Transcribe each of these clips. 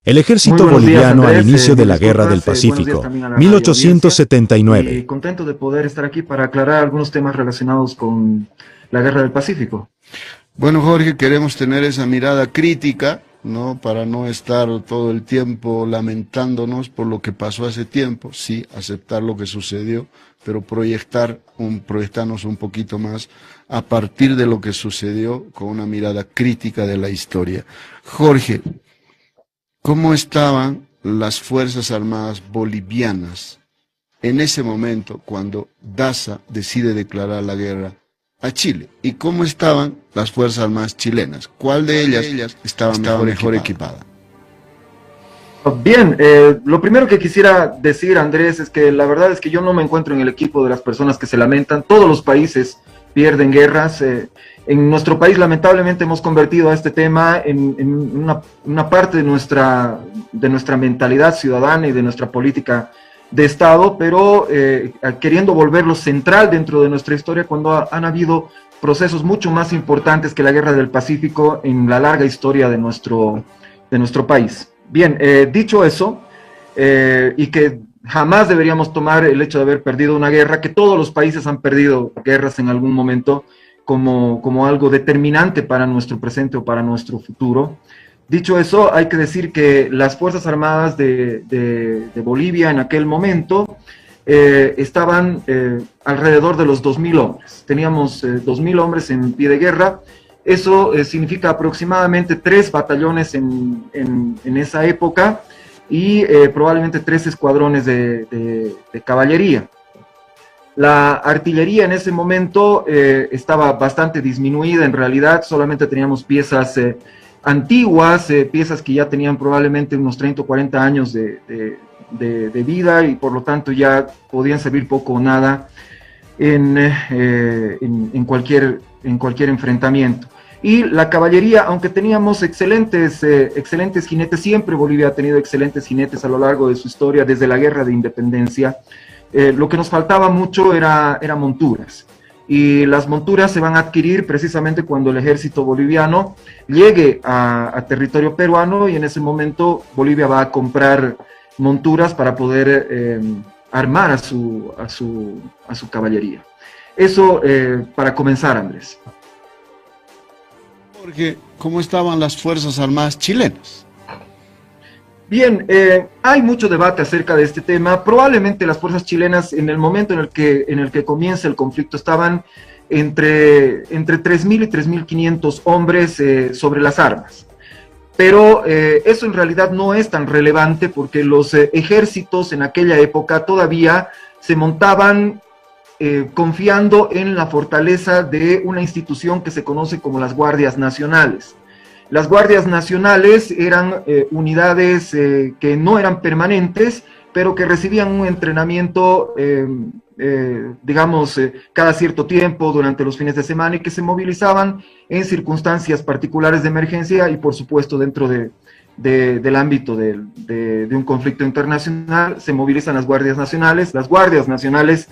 El Muy ejército buenos días, boliviano al Andrés. inicio de Mil la Guerra del disculpas. Buenos días Pacífico, también a la radio audiencia. 1879. Y contento de poder estar aquí para aclarar algunos temas relacionados con la Guerra del Pacífico. Bueno, Jorge, queremos tener esa mirada crítica, ¿no? Para no estar todo el tiempo lamentándonos por lo que pasó hace tiempo, sí, aceptar lo que sucedió, pero proyectarnos un poquito más a partir de lo que sucedió con una mirada crítica de la historia. Jorge, ¿cómo estaban las Fuerzas Armadas bolivianas en ese momento cuando Daza decide declarar la guerra a Chile? ¿Y cómo estaban las Fuerzas Armadas chilenas? ¿Cuál de ellas estaba mejor equipada? Bien, lo primero que quisiera decir, Andrés, es que la verdad es que yo no me encuentro en el equipo de las personas que se lamentan. Todos los países pierden guerras. En nuestro país, lamentablemente, hemos convertido a este tema en una parte de nuestra mentalidad ciudadana y de nuestra política de Estado, pero queriendo volverlo central dentro de nuestra historia cuando han habido procesos mucho más importantes que la Guerra del Pacífico en la larga historia de nuestro país. Bien, dicho eso, y que jamás deberíamos tomar el hecho de haber perdido una guerra, que todos los países han perdido guerras en algún momento como algo determinante para nuestro presente o para nuestro futuro. Dicho eso, hay que decir que las Fuerzas Armadas de Bolivia en aquel momento estaban alrededor de los 2.000 hombres. Teníamos 2.000 hombres en pie de guerra. Eso significa aproximadamente 3 batallones en esa época y probablemente 3 escuadrones de caballería. La artillería en ese momento estaba bastante disminuida, en realidad solamente teníamos piezas antiguas, piezas que ya tenían probablemente unos 30 o 40 años de vida y por lo tanto ya podían servir poco o nada en cualquier enfrentamiento. Y la caballería, aunque teníamos excelentes jinetes, siempre Bolivia ha tenido excelentes jinetes a lo largo de su historia, desde la Guerra de Independencia, lo que nos faltaba mucho era monturas. Y las monturas se van a adquirir precisamente cuando el ejército boliviano llegue a territorio peruano, y en ese momento Bolivia va a comprar monturas para poder armar a su caballería. Eso para comenzar, Andrés. Jorge, ¿cómo estaban las Fuerzas Armadas chilenas? Bien, hay mucho debate acerca de este tema. Probablemente las fuerzas chilenas en el momento en el que comienza el conflicto estaban entre 3.000 y 3.500 hombres sobre las armas. Pero eso en realidad no es tan relevante porque los ejércitos en aquella época todavía se montaban confiando en la fortaleza de una institución que se conoce como las Guardias Nacionales. Las Guardias Nacionales eran unidades que no eran permanentes, pero que recibían un entrenamiento, cada cierto tiempo durante los fines de semana y que se movilizaban en circunstancias particulares de emergencia y, por supuesto, dentro del ámbito de un conflicto internacional, se movilizan las Guardias Nacionales. Las Guardias Nacionales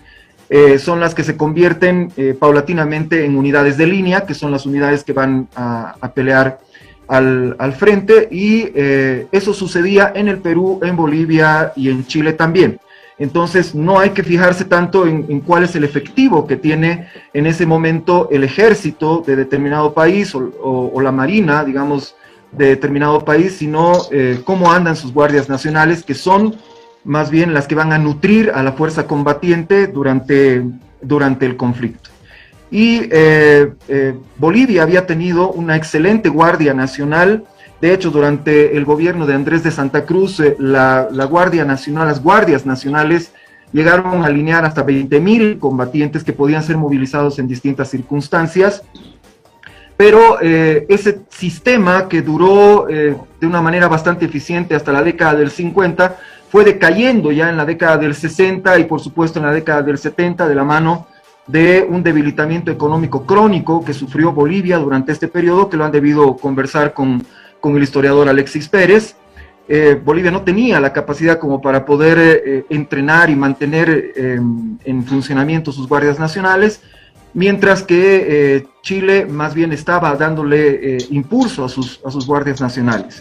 son las que se convierten paulatinamente en unidades de línea, que son las unidades que van a pelear al frente, y eso sucedía en el Perú, en Bolivia y en Chile también. Entonces no hay que fijarse tanto en cuál es el efectivo que tiene en ese momento el ejército de determinado país o la marina, digamos, de determinado país, sino cómo andan sus guardias nacionales, que son más bien las que van a nutrir a la fuerza combatiente durante el conflicto. Y Bolivia había tenido una excelente Guardia Nacional. De hecho, durante el gobierno de Andrés de Santa Cruz, la Guardia Nacional, las Guardias Nacionales llegaron a alinear hasta 20.000 combatientes que podían ser movilizados en distintas circunstancias. Pero ese sistema, que duró de una manera bastante eficiente hasta la década del 50, fue decayendo ya en la década del 60 y por supuesto en la década del 70 de la mano de un debilitamiento económico crónico que sufrió Bolivia durante este periodo, que lo han debido conversar con el historiador Alexis Pérez. Bolivia no tenía la capacidad como para poder entrenar y mantener en funcionamiento sus guardias nacionales, mientras que Chile más bien estaba dándole impulso a sus guardias nacionales.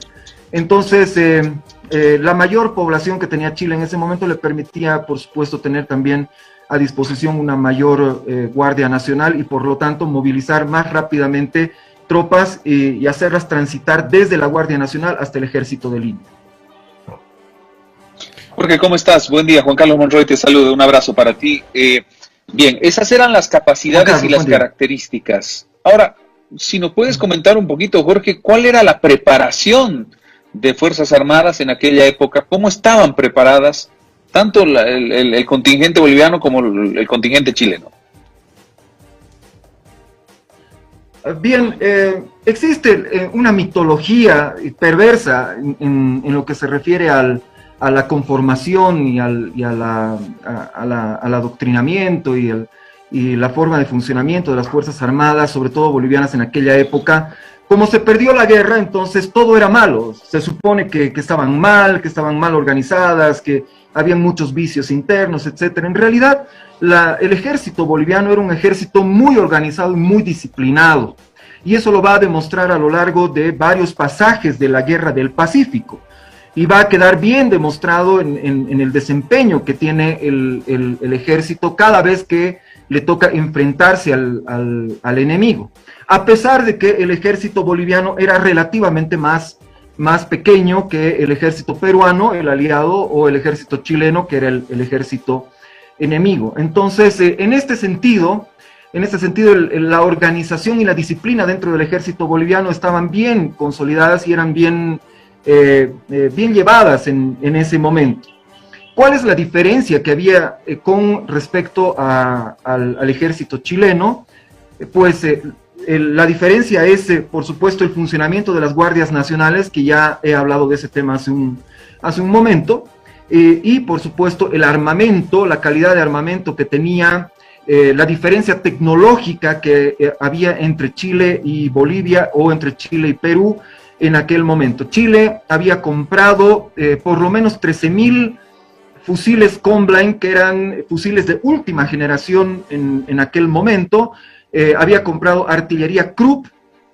Entonces, la mayor población que tenía Chile en ese momento le permitía, por supuesto, tener también a disposición una mayor Guardia Nacional y, por lo tanto, movilizar más rápidamente tropas y hacerlas transitar desde la Guardia Nacional hasta el Ejército de Lima. Jorge, ¿cómo estás? Buen día, Juan Carlos Monroy te saluda, un abrazo para ti. Bien, esas eran las capacidades Carlos, y las características. Ahora, si nos puedes comentar un poquito, Jorge, ¿cuál era la preparación de Fuerzas Armadas en aquella época? ¿Cómo estaban preparadas tanto el contingente boliviano como el contingente chileno? Bien, existe una mitología perversa en lo que se refiere a la conformación y al adoctrinamiento y la forma de funcionamiento de las Fuerzas Armadas, sobre todo bolivianas en aquella época. Como se perdió la guerra, entonces todo era malo. Se supone que estaban mal organizadas, que habían muchos vicios internos, etcétera. En realidad, el ejército boliviano era un ejército muy organizado y muy disciplinado. Y eso lo va a demostrar a lo largo de varios pasajes de la Guerra del Pacífico. Y va a quedar bien demostrado en el desempeño que tiene el ejército cada vez que le toca enfrentarse al enemigo. A pesar de que el ejército boliviano era relativamente más pequeño que el ejército peruano, el aliado, o el ejército chileno, que era el ejército enemigo. Entonces, en este sentido, la organización y la disciplina dentro del ejército boliviano estaban bien consolidadas y eran bien llevadas en ese momento. ¿Cuál es la diferencia que había con respecto al ejército chileno? La diferencia es, por supuesto, el funcionamiento de las guardias nacionales, que ya he hablado de ese tema hace un momento, y por supuesto el armamento, la calidad de armamento que tenía, la diferencia tecnológica que había entre Chile y Bolivia o entre Chile y Perú en aquel momento. Chile había comprado por lo menos 13,000 fusiles Combline, que eran fusiles de última generación en aquel momento. Había comprado artillería Krupp,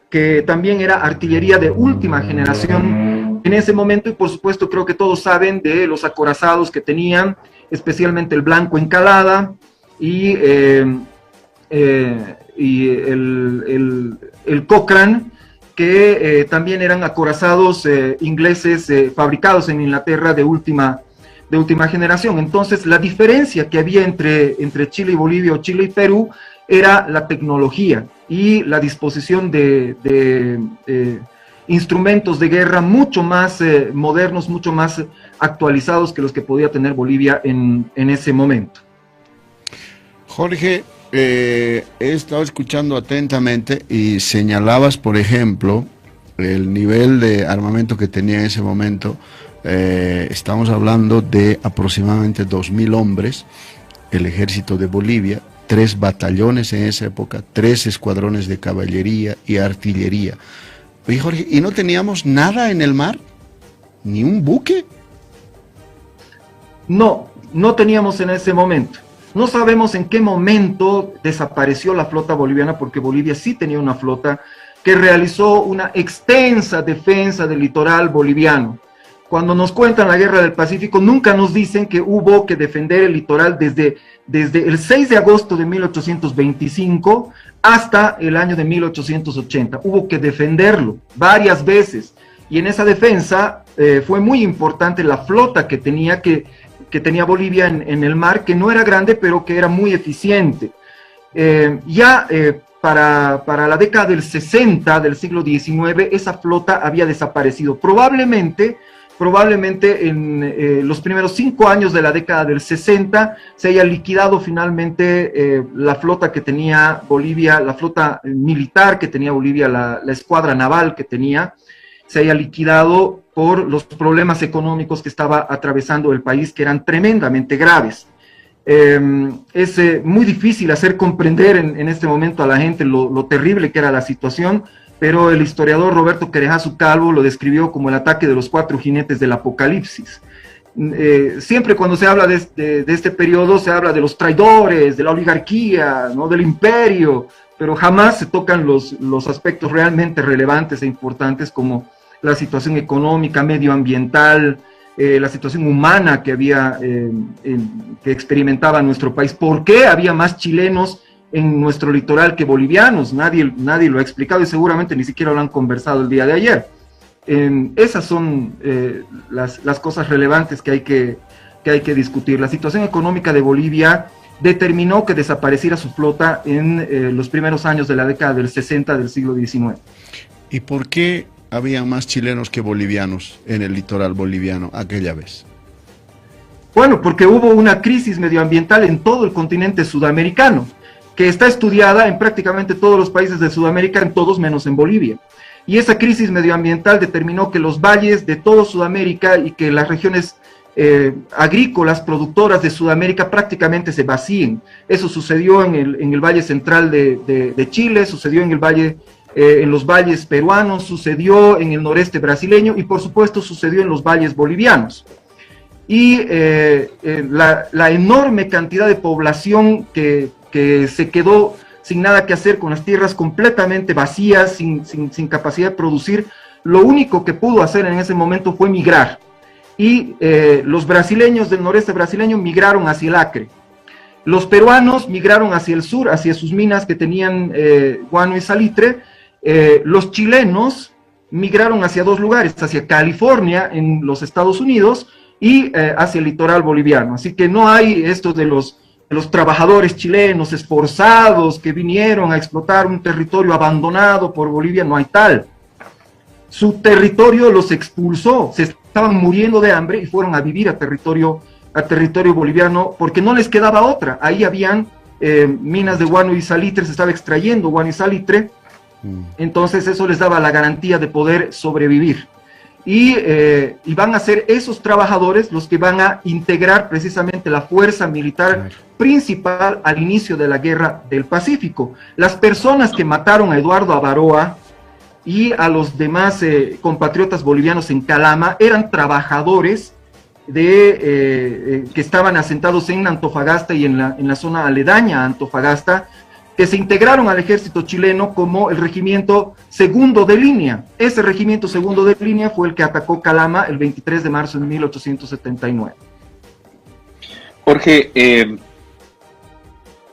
que también era artillería de última generación en ese momento, y por supuesto creo que todos saben de los acorazados que tenían, especialmente el Blanco Encalada y el Cochrane, que también eran acorazados ingleses fabricados en Inglaterra de última generación. Entonces, la diferencia que había entre Chile y Bolivia o Chile y Perú era la tecnología y la disposición de instrumentos de guerra mucho más modernos, mucho más actualizados que los que podía tener Bolivia en ese momento. Jorge, he estado escuchando atentamente y señalabas, por ejemplo, el nivel de armamento que tenía en ese momento. Estamos hablando de aproximadamente 2,000 hombres, el ejército de Bolivia, 3 batallones en esa época, 3 escuadrones de caballería y artillería. Oye, Jorge, ¿y no teníamos nada en el mar? ¿Ni un buque? No teníamos en ese momento. No sabemos en qué momento desapareció la flota boliviana, porque Bolivia sí tenía una flota que realizó una extensa defensa del litoral boliviano. Cuando nos cuentan la Guerra del Pacífico, nunca nos dicen que hubo que defender el litoral desde el 6 de agosto de 1825 hasta el año de 1880. Hubo que defenderlo varias veces, y en esa defensa fue muy importante la flota que tenía Bolivia en el mar, que no era grande, pero que era muy eficiente. Para la década del 60 del siglo XIX, esa flota había desaparecido. Probablemente en los primeros 5 años de la década del 60 se haya liquidado finalmente la flota que tenía Bolivia, la flota militar que tenía Bolivia, la escuadra naval que tenía, se haya liquidado por los problemas económicos que estaba atravesando el país, que eran tremendamente graves. Es muy difícil hacer comprender en este momento a la gente lo terrible que era la situación, pero el historiador Roberto Querejazu Calvo lo describió como el ataque de los 4 jinetes del apocalipsis. Siempre cuando se habla de este periodo se habla de los traidores, de la oligarquía, ¿no?, del imperio, pero jamás se tocan los aspectos realmente relevantes e importantes como la situación económica, medioambiental, la situación humana que había, que experimentaba nuestro país. ¿Por qué había más chilenos en nuestro litoral que bolivianos? Nadie lo ha explicado y seguramente ni siquiera lo han conversado el día de ayer. Esas son las cosas relevantes que hay que discutir. La situación económica de Bolivia determinó que desapareciera su flota en los primeros años de la década del 60 del siglo XIX. ¿Y por qué había más chilenos que bolivianos en el litoral boliviano aquella vez? Bueno, porque hubo una crisis medioambiental en todo el continente sudamericano, que está estudiada en prácticamente todos los países de Sudamérica, en todos menos en Bolivia. Y esa crisis medioambiental determinó que los valles de todo Sudamérica y que las regiones agrícolas productoras de Sudamérica prácticamente se vacíen. Eso sucedió en el valle central de Chile, sucedió en los valles peruanos, sucedió en el noreste brasileño y por supuesto sucedió en los valles bolivianos. Y la enorme cantidad de población que se quedó sin nada que hacer, con las tierras completamente vacías, sin capacidad de producir, lo único que pudo hacer en ese momento fue migrar. Y los brasileños del noreste brasileño migraron hacia el Acre. Los peruanos migraron hacia el sur, hacia sus minas que tenían guano y salitre. Los chilenos migraron hacia dos lugares, hacia California en los Estados Unidos y hacia el litoral boliviano. Así que no hay esto de los trabajadores chilenos esforzados que vinieron a explotar un territorio abandonado por Bolivia, no hay tal. Su territorio los expulsó, se estaban muriendo de hambre y fueron a vivir a territorio boliviano porque no les quedaba otra. Ahí habían minas de guano y salitre, se estaba extrayendo guano y salitre, entonces eso les daba la garantía de poder sobrevivir. Y van a ser esos trabajadores los que van a integrar precisamente la fuerza militar principal al inicio de la Guerra del Pacífico. Las personas que mataron a Eduardo Avaroa y a los demás compatriotas bolivianos en Calama eran trabajadores que estaban asentados en Antofagasta y en la zona aledaña a Antofagasta, que se integraron al ejército chileno como el regimiento segundo de línea. Ese regimiento segundo de línea fue el que atacó Calama el 23 de marzo de 1879. Jorge,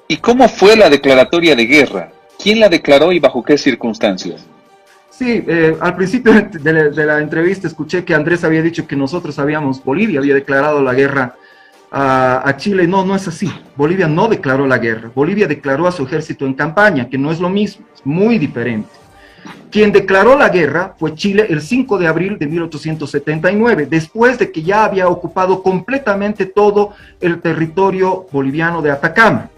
¿y cómo fue la declaratoria de guerra? ¿Quién la declaró y bajo qué circunstancias? Sí, al principio de la entrevista escuché que Andrés había dicho que Bolivia había declarado la guerra a Chile. No, no es así. Bolivia no declaró la guerra. Bolivia declaró a su ejército en campaña, que no es lo mismo, es muy diferente. Quien declaró la guerra fue Chile el 5 de abril de 1879, después de que ya había ocupado completamente todo el territorio boliviano de Atacama.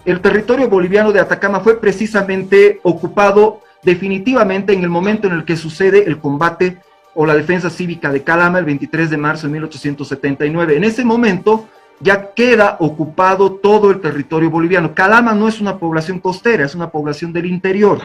El territorio boliviano de Atacama fue precisamente ocupado definitivamente en el momento en el que sucede el combate o la defensa cívica de Calama el 23 de marzo de 1879. En ese momento ya queda ocupado todo el territorio boliviano. Calama no es una población costera, es una población del interior,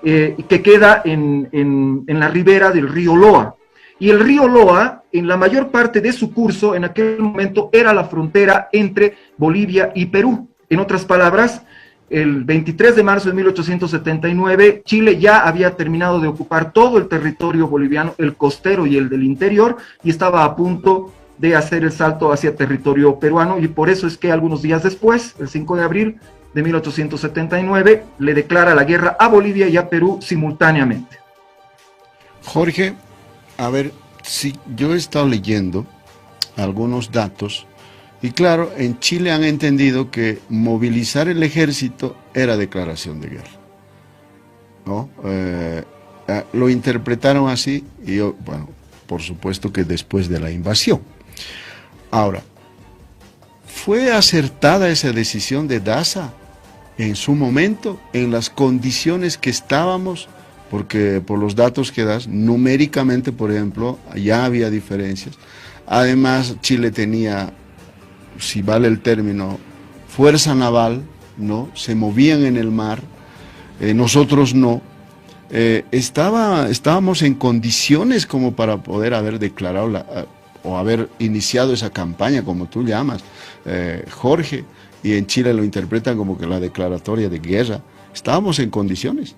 que queda en la ribera del río Loa. Y el río Loa, en la mayor parte de su curso, en aquel momento era la frontera entre Bolivia y Perú. En otras palabras, el 23 de marzo de 1879, Chile ya había terminado de ocupar todo el territorio boliviano, el costero y el del interior, y estaba a punto de hacer el salto hacia territorio peruano, y por eso es que algunos días después, el 5 de abril de 1879, le declara la guerra a Bolivia y a Perú simultáneamente. Jorge, a ver, si yo he estado leyendo algunos datos. Y claro, en Chile han entendido que movilizar el ejército era declaración de guerra, ¿no? Lo interpretaron así y yo, bueno, por supuesto que después de la invasión. Ahora, ¿fue acertada esa decisión de Daza en su momento, en las condiciones que estábamos? Porque por los datos que das, numéricamente, por ejemplo, ya había diferencias. Además, Chile tenía, si vale el término, fuerza naval, ¿no? Se movían en el mar, nosotros no. Estábamos en condiciones como para poder haber declarado o haber iniciado esa campaña, como tú llamas, Jorge, y en Chile lo interpretan como que la declaratoria de guerra. Estábamos en condiciones.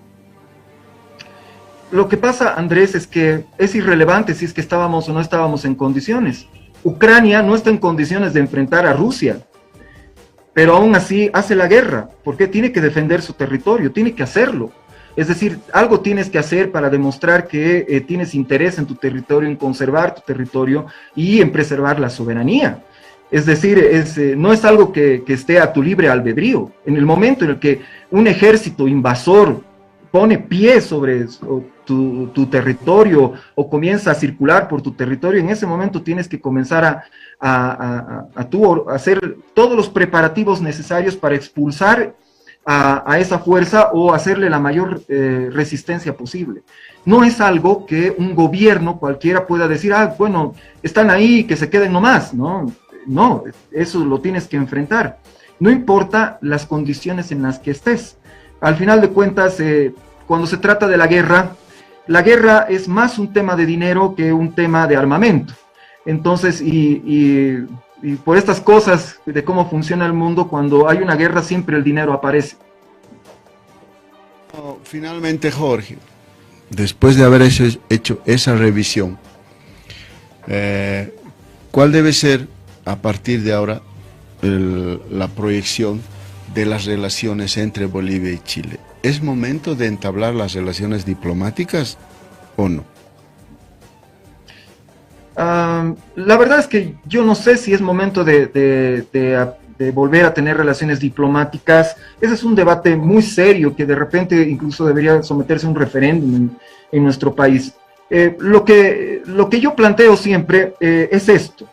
lo que pasa, Andrés, es que es irrelevante si es que estábamos o no estábamos en condiciones. Ucrania no está en condiciones de enfrentar a Rusia, pero aún así hace la guerra, porque tiene que defender su territorio, tiene que hacerlo. Es decir, algo tienes que hacer para demostrar que tienes interés en tu territorio, en conservar tu territorio y en preservar la soberanía. Es decir, no es algo que esté a tu libre albedrío. En el momento en el que un ejército invasor pone pie sobre tu territorio o comienza a circular por tu territorio, en ese momento tienes que comenzar a hacer todos los preparativos necesarios para expulsar a esa fuerza o hacerle la mayor resistencia posible. No es algo que un gobierno cualquiera pueda decir, bueno, están ahí, que se queden nomás, ¿no? No, eso lo tienes que enfrentar. No importa las condiciones en las que estés. Al final de cuentas, cuando se trata de la guerra es más un tema de dinero que un tema de armamento. Entonces, y por estas cosas de cómo funciona el mundo, cuando hay una guerra siempre el dinero aparece. Finalmente, Jorge, después de haber hecho esa revisión, ¿cuál debe ser a partir de ahora la proyección de las relaciones entre Bolivia y Chile? ¿Es momento de entablar las relaciones diplomáticas o no? La verdad es que yo no sé si es momento de volver a tener relaciones diplomáticas. Ese es un debate muy serio que de repente incluso debería someterse a un referéndum en nuestro país. Lo que yo planteo siempre es esto.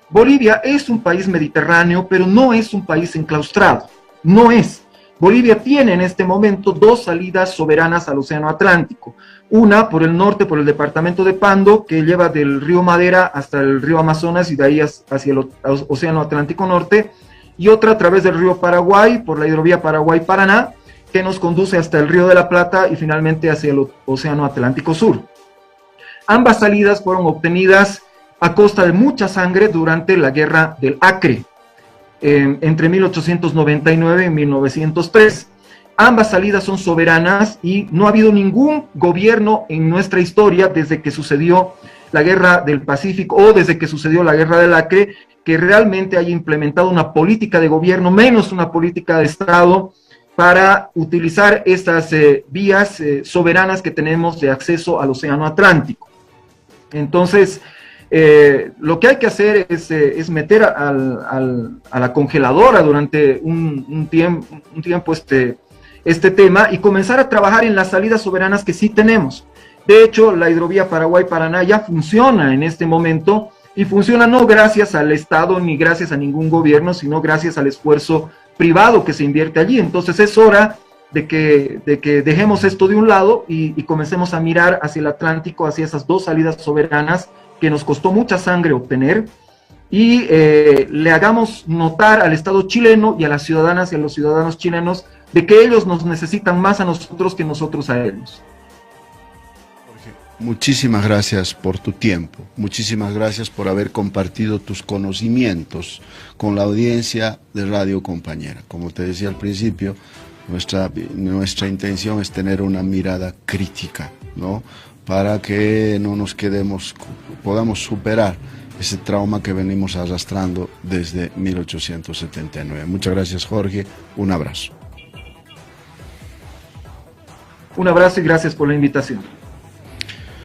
Bolivia es un país mediterráneo, pero no es un país enclaustrado. No es. Bolivia tiene en este momento dos salidas soberanas al Océano Atlántico. Una por el norte, por el departamento de Pando, que lleva del río Madera hasta el río Amazonas y de ahí hacia el Océano Atlántico Norte, y otra a través del río Paraguay, por la hidrovía Paraguay-Paraná, que nos conduce hasta el río de la Plata y finalmente hacia el Océano Atlántico Sur. Ambas salidas fueron obtenidas a costa de mucha sangre durante la Guerra del Acre, entre 1899 y 1903. Ambas salidas son soberanas y no ha habido ningún gobierno en nuestra historia desde que sucedió la Guerra del Pacífico o desde que sucedió la Guerra del Acre que realmente haya implementado una política de gobierno, menos una política de Estado, para utilizar estas vías soberanas que tenemos de acceso al Océano Atlántico. Entonces, lo que hay que hacer es meter a la congeladora durante un tiempo este tema y comenzar a trabajar en las salidas soberanas que sí tenemos. De hecho, la hidrovía Paraguay-Paraná ya funciona en este momento y funciona no gracias al Estado ni gracias a ningún gobierno, sino gracias al esfuerzo privado que se invierte allí. Entonces es hora de que dejemos esto de un lado y comencemos a mirar hacia el Atlántico, hacia esas dos salidas soberanas que nos costó mucha sangre obtener, y le hagamos notar al Estado chileno y a las ciudadanas y a los ciudadanos chilenos de que ellos nos necesitan más a nosotros que nosotros a ellos. Jorge, muchísimas gracias por tu tiempo, muchísimas gracias por haber compartido tus conocimientos con la audiencia de Radio Compañera. Como te decía al principio, nuestra intención es tener una mirada crítica, ¿no?, para que no nos quedemos, podamos superar ese trauma que venimos arrastrando desde 1879. Muchas gracias, Jorge. Un abrazo. Un abrazo y gracias por la invitación.